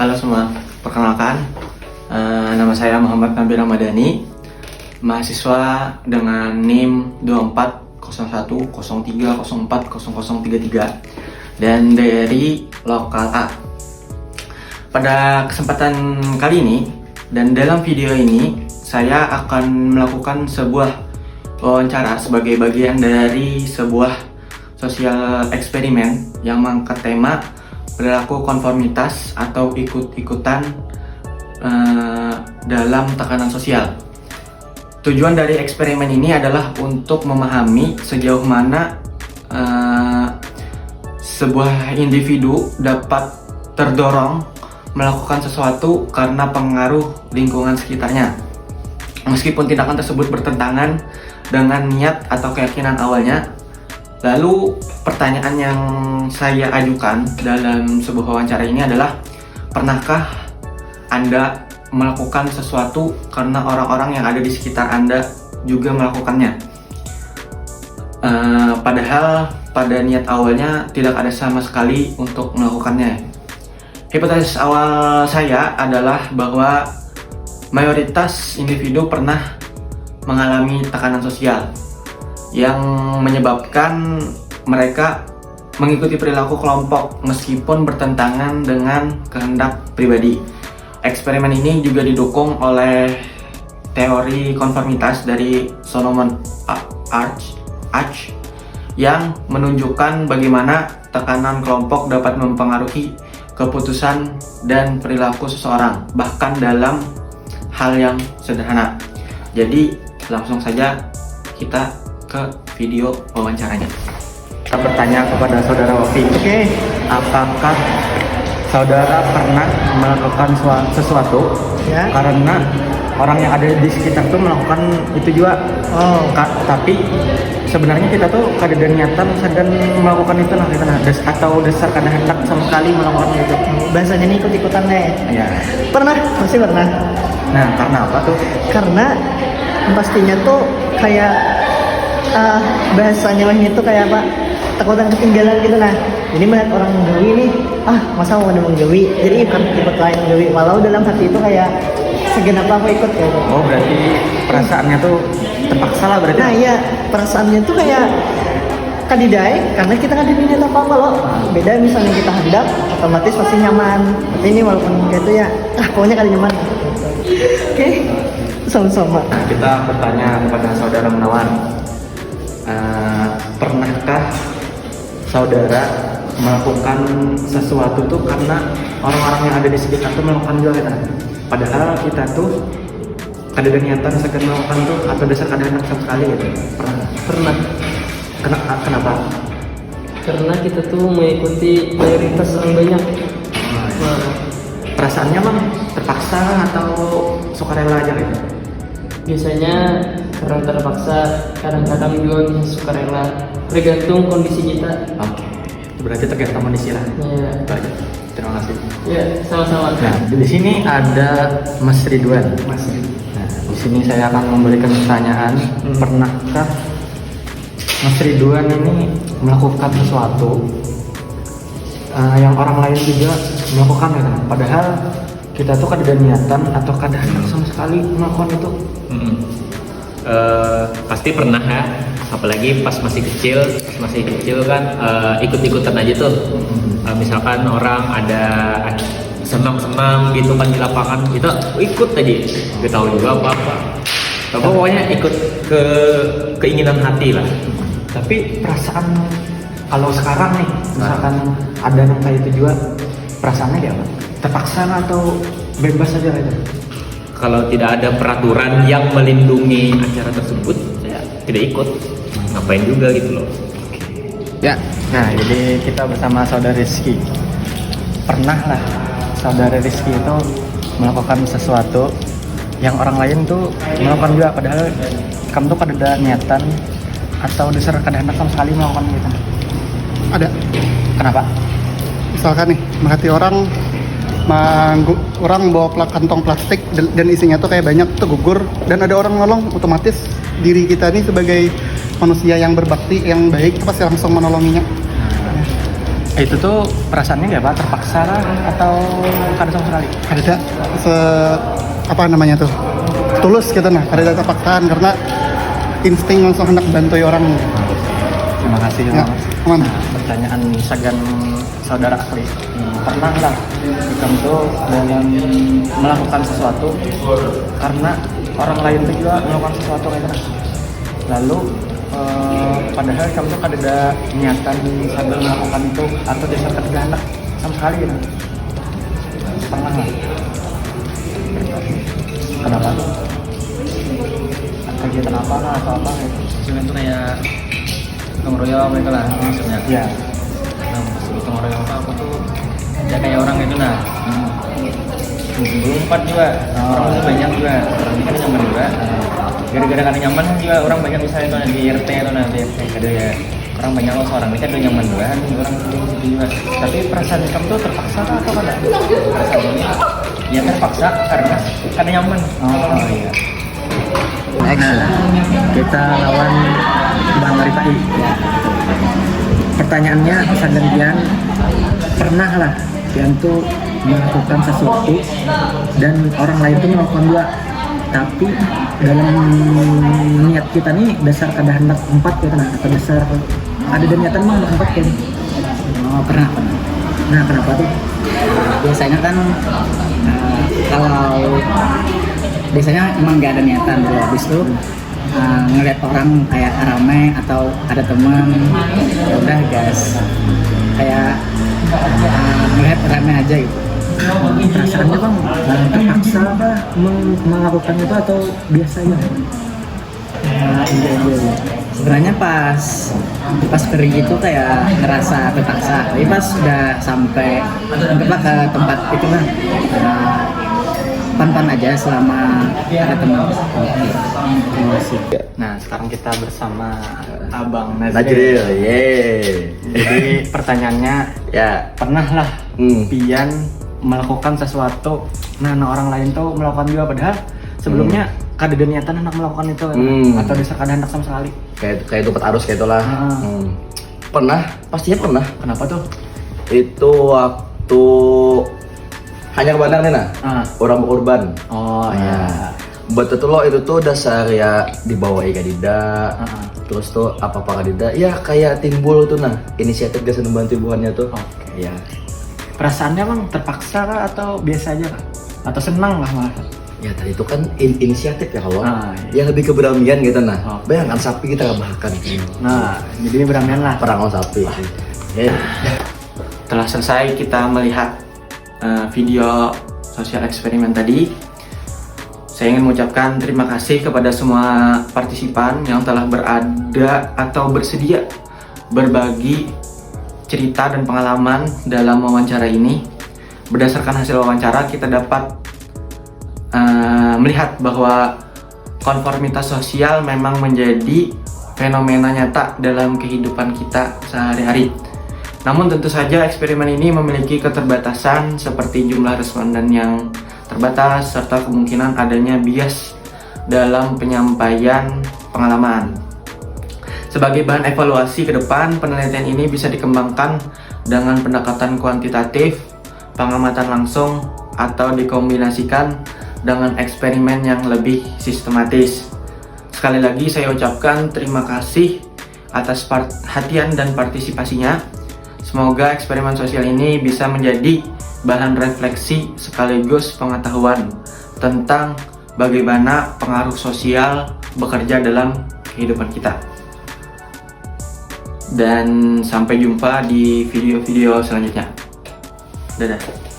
Halo semua, perkenalkan, nama saya Muhammad Nabil Ramadhani, mahasiswa dengan NIM 240103040033 dan dari lokal A. Pada kesempatan kali ini dan dalam video ini, saya akan melakukan sebuah wawancara sebagai bagian dari sebuah sosial eksperimen yang mengangkat tema perilaku konformitas atau ikut-ikutan dalam tekanan sosial. Tujuan dari eksperimen ini adalah untuk memahami sejauh mana sebuah individu dapat terdorong melakukan sesuatu karena pengaruh lingkungan sekitarnya, meskipun tindakan tersebut bertentangan dengan niat atau keyakinan awalnya. Lalu pertanyaan yang saya ajukan dalam sebuah wawancara ini adalah, pernahkah Anda melakukan sesuatu karena orang-orang yang ada di sekitar Anda juga melakukannya? Padahal pada niat awalnya tidak ada sama sekali untuk melakukannya. Hipotesis awal saya adalah bahwa mayoritas individu pernah mengalami tekanan sosial yang menyebabkan mereka mengikuti perilaku kelompok meskipun bertentangan dengan kehendak pribadi. Eksperimen ini juga didukung oleh teori konformitas dari Solomon Asch yang menunjukkan bagaimana tekanan kelompok dapat mempengaruhi keputusan dan perilaku seseorang, bahkan dalam hal yang sederhana. Jadi langsung saja kita ke video wawancaranya. Kita bertanya kepada saudara Wafi. Apakah saudara pernah melakukan sesuatu karena orang yang ada di sekitar tuh melakukan itu juga? Tapi sebenarnya kita tuh kada ada niatan sedang melakukan itu atau dasar kada hendak sama sekali melakukan itu. Bahasanya ini ikut-ikutan deh. Ya. Pernah, pasti pernah. Nah, karena apa tuh? Karena pastinya tuh kayak bahasanya ini tuh kayak apa? Takutan ketinggalan gitu. Nah, ini melihat orang menggawi nih, masa mau ada menggawi, jadi ikut lain menggawi. Walau dalam hati itu kayak segenap aku ikut kayak gitu. Oh, berarti perasaannya tuh terpaksa lah berarti. Nah iya, perasaannya tuh kayak kadidai, karena kita kan niat apa-apa loh. Beda misalnya kita hendak, otomatis pasti nyaman. Tapi ini walaupun kayak itu ya, pokoknya kali nyaman. Oke, sama-sama. Nah, kita bertanya kepada saudara Menawan. Pernahkah saudara melakukan sesuatu tuh karena orang-orang yang ada di sekitar tuh melakukan juga kita? Padahal kita tuh kada ada niatan sekedar melakukan tuh atau dasar kada enak sama sekali gitu. Pernah. Kenapa? Karena kita tuh mengikuti mayoritas orang banyak. Perasaannya bang terpaksa atau sukarela aja gitu? Biasanya karena terpaksa, kadang-kadang juga sukarela, tergantung kondisi kita. Oke. Berarti tergantung kondisi lah. Ya. Baik. Terima kasih. Ya, sama-sama. Nah, di sini ada Mas Ridwan. Nah, di sini saya akan memberikan pertanyaan. Pernahkah Mas Ridwan ini melakukan sesuatu yang orang lain juga melakukan gitu? Padahal kita tuh kada ada niatan atau kada hendak sama sekali melakukan itu. Pasti pernah ya, apalagi pas masih kecil kan ikut-ikutan aja tuh. Misalkan orang ada senam-senam gitu kan di lapangan, kita ikut aja, kita tahu juga apa-apa. Pokoknya ikut ke keinginan hati lah. Tapi perasaan kalau sekarang nih, misalkan ada yang kayak itu juga, perasaannya dia apa? Terpaksa atau bebas aja gitu? Kalau tidak ada peraturan yang melindungi acara tersebut, saya tidak ikut. Ngapain juga gitu loh. Ya, nah jadi kita bersama saudara Rizky. Pernah lah saudara Rizky itu melakukan sesuatu yang orang lain tuh melakukan juga, padahal kamu tuh kada ada niatan atau dasar kada hendak sama sekali melakukan gitu. Ada. Kenapa? Misalkan nih, merhati orang bawa kantong plastik dan isinya tuh kayak banyak tuh gugur, dan ada orang nolong, otomatis diri kita nih sebagai manusia yang berbakti, yang baik, pasti langsung menolonginya. Itu tuh perasaannya nggak Pak? Terpaksa lah atau kada sama sekali? Ada apa namanya tuh, tulus gitu nah, ada terpaksaan karena insting langsung hendak bantu orang. Terima kasih Ya, Mas. aman. Nah, pertanyaan sagan saudara Akli. Pernah lah kamu tuh dalam melakukan sesuatu karena orang lain tuh juga melakukan sesuatu kayak gitu. Lalu padahal kamu tuh ada niatan sambil melakukan itu atau dasar kehendak sama sekali gitu. Pernah lah. Kenapa tuh? Kegiatan apa lah atau apa gitu? Cuman tuh kayak ngeroyong gitu lah maksudnya. Iya. Nah, maksud ngeroyong apa aku tuh ya kayak orang itu nah. Berempat juga, orang itu banyak juga, orang ini kan nyaman juga. Gara-gara kan nyaman juga orang banyak misalnya tuh di RT atau nanti RT ada ya orang banyak loh seorang ini kan udah nyaman juga kan orang itu juga. Tapi perasaan kamu tuh terpaksa atau kada? Perasaannya ya terpaksa karena nyaman. Oh iya. Next, kita lawan Bang Rifai. Ya. Pertanyaannya sadar Gian, pernah lah Gian tuh melakukan sesuatu dan orang lain tuh melakukan juga, tapi dalam niat kita nih dasar kada hendak empat gitu nah, atau dasar ada dan niatan mah hendak empat kan? Oh, pernah. Nah kenapa tuh? Biasanya kan kalau biasanya emang nggak ada niatan dulu, habis itu ngeliat orang kayak rame atau ada teman, ya udah gas kayak ngeliat rame aja gitu. Perasaannya Bang terpaksa apa melakukan itu atau biasanya? Sebenarnya pas pergi itu kayak ngerasa terpaksa, tapi pas udah sampai anggaplah ke tempat itu lah pan-pan aja selama ada teman. Nah, sekarang kita bersama Abang Najril, Nazril. yeay. Jadi pertanyaannya, Ya, pernah lah Pian melakukan sesuatu, nah orang lain tuh melakukan juga padahal sebelumnya kada ada niatan hendak melakukan itu atau dasar kada hendak sama sekali. kayak tupat arus kayak itulah. Pernah, pastinya pernah. Kenapa tuh? Itu waktu hanya kebanang nih nah, orang berkorban. Oh iya. Betul tuh lo itu tuh dasar ya dibawa kadida, terus tuh apa kadida, ya kayak timbul tuh nah inisiatif gak seneng bantu ibuannya tuh. Oke. Ya, Perasaannya Bang terpaksa kah atau biasa aja kah? Atau senang lah malah? ya tadi itu kan inisiatif ya kalau, Iya. yang lebih keberanian gitu nah. Oh. Bayangkan sapi kita gak bahkan. Nah, jadi beranian lah. Perang lawan sapi. Setelah selesai kita melihat video sosial eksperimen tadi, saya ingin mengucapkan terima kasih kepada semua partisipan yang telah berada atau bersedia berbagi cerita dan pengalaman dalam wawancara ini. Berdasarkan hasil wawancara kita dapat melihat bahwa konformitas sosial memang menjadi fenomena nyata dalam kehidupan kita sehari-hari. Namun tentu saja eksperimen ini memiliki keterbatasan seperti jumlah responden yang terbatas serta kemungkinan adanya bias dalam penyampaian pengalaman. Sebagai bahan evaluasi ke depan, penelitian ini bisa dikembangkan dengan pendekatan kuantitatif, pengamatan langsung, atau dikombinasikan dengan eksperimen yang lebih sistematis. Sekali lagi saya ucapkan terima kasih atas perhatian dan partisipasinya. Semoga eksperimen sosial ini bisa menjadi bahan refleksi sekaligus pengetahuan tentang bagaimana pengaruh sosial bekerja dalam kehidupan kita. Dan sampai jumpa di video-video selanjutnya. Dadah.